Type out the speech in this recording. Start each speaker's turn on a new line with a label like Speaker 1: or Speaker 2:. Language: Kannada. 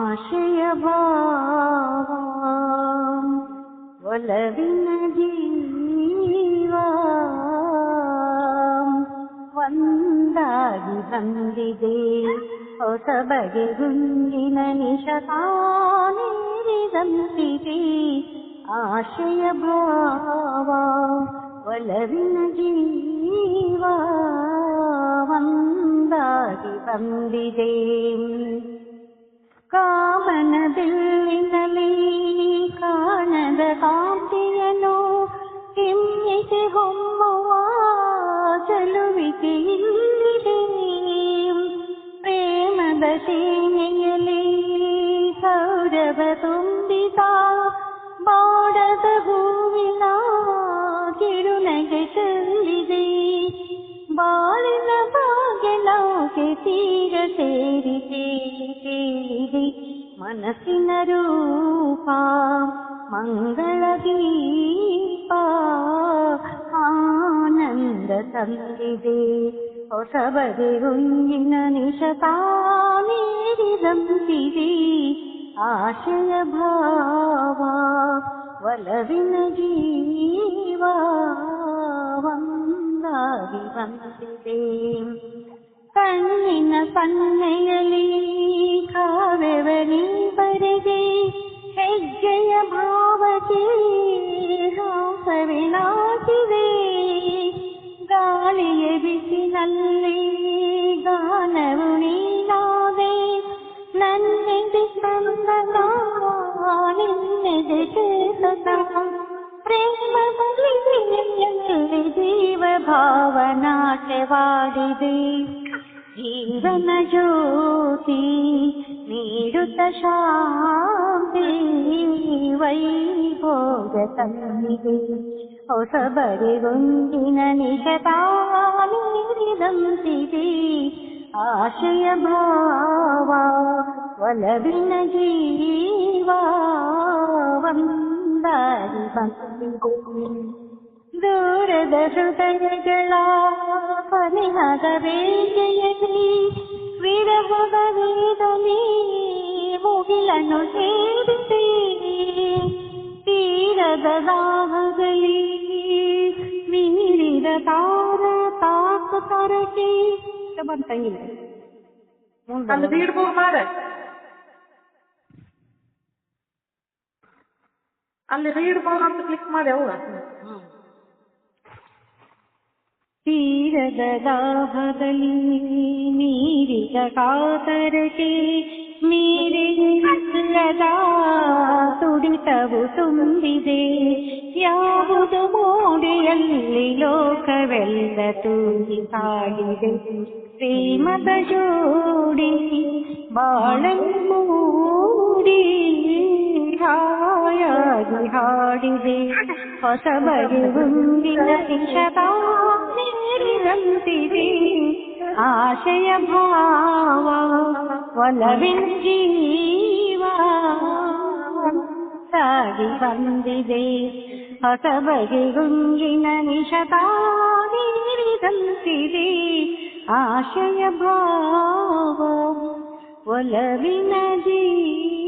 Speaker 1: ಆಶಯ ಭಾವ ಒಲವಿನ ಜೀವ ಒಂದಾಗಿ ಬಂದಿದೆ ಹೊಸ ಬಗೆ ಗುಂಗಿನ ನಿಶತಾನೇರಿದಂತಿದೆ ಆಶಯ ಭಾವ ಒಲವಿನ ಜೀವ ಒಂದಾಗಿ ಬಂದಿದೆ ಕಾಮನ ಬಿಲ್ಲಿನಲ್ಲಿ ಕಾಣದ ಕಾಂತಿಯನು ಕೆಮ್ಮಿಗೆ ಹೊಮ್ಮುವ ಚಲುವಿಕೆ ಇಲ್ಲಿದೆ ಪ್ರೇಮದ ಸೇನೆಯಲ್ಲಿ ಸೌರಭ ತುಂಬಿದ ಬಾಡದ ಹೂವಿನ ಕಿರುನಗೆ ಚೆಲ್ಲಿದೆ ಬಾಳಿನ ಭಾಗ್ಯನೌಕೆ ತೀರ ಸೇರಿ ತೇಲಿದೆ ಮನಸ್ಸಿನ ರೂಪ ಮಂಗಳ ದೀಪ ಆನಂದ ತಂದಿದೆ ಹೊಸ ಬಗೆ ಗುಂಗಿನ ನಿಶತಾನೇರಿದಂತಿದೆ ಆಶಯ ಭಾವ ಒಲವಿನ ಜೀವ ಒಂದಾಗಿ ಬಂದಿದೆ ಕಣ್ಣಿನ ಸನ್ನೆಯಲ್ಲಿ ಕಾವ್ಯವನಿ ಬರೆದೆ ಹೆಜ್ಜೆಯ ಭಾವಕ್ಕೆ ಹಾಸವಿನಾಚಿದೆ ಗಾಳಿಯ ಬಿಸಿನಲ್ಲಿ ಗಾನವು ನೀನಾದೆ ನನ್ನೆದೆ ಸಂದನ ನಿನ್ನೆದೆ ಚೇತನ ಪ್ರೇಮದಲ್ಲಿ ಜೀವ ಭಾವನಾಟ್ಯವಾಡಿದೆ ಜೀವನ ಜ್ಯೋತಿ ನೀಡುತ್ತ ಶಾಂತಿ ವೈಭೋಗ ತಂದಿದೆ ಹೊಸ ಬಗೆಗೊಂದಿನ ನಿಶತಾನೇರಿದಂತಿದೆ ಆಶಯ ಭಾವ ಒಲವಿನ ಜೀವ ಒಂದಾಗಿ ಬಂದಿದೆ ದೂರದ ಹೃದಯಗಳ ಪರಿಹದ ವೇಗೆಯಲ್ಲಿ ವಿರಹದ ವೇದನೆ ಮುಗಿಲನ್ನು ಸೇರಿದೆ ತೀರದ ದಾಹದಲ್ಲಿ ಮೀರಿದ ತಾರ ತಾಕು ತರಕೆ ಬಂತಂಗಿಲ್ಲ
Speaker 2: ಅಲ್ಲಿ ರೀಡ್ ಬೋರ್ಡ್ ಅಂತ ಕ್ಲಿಕ್ ಮಾಡಿ ಅವ
Speaker 1: ತೀರದ ದಾಹದಲ್ಲಿ ನೀರಿದ ಕಾತರಕ್ಕೆ ಮೀರಿದ ತುಡಿತವು ತುಂಬಿದೆ ಯಾವುದು ಮೋಡಿಯಲ್ಲಿ ಲೋಕವೆಲ್ಲ ತೂಗಿ ಸಾಗಿದೆ ಪ್ರೇಮದ ಜೋಡಿ ಬಾಳನ್ನು ಮೂಡಿ ಹಾಯಾಗಿ ಹಾಡಿದೆ ಹೊಸ ಬಗೆ ಗುಂಗಿನ ನಿಶತಾನೇರಿದಂತಿದೆ ಆಶಯ ಭಾವ ಒಲವಿನ ಜೀವ ಸಾಗಿ ಬಂದಿದೆ ಹೊಸ ಬಗೆ ಗುಂಗಿನ ನಿಶತಾನೇರಿದಂತಿದೆ ಆಶಯ ಭಾವ ಒಲವಿನ ಜೀವ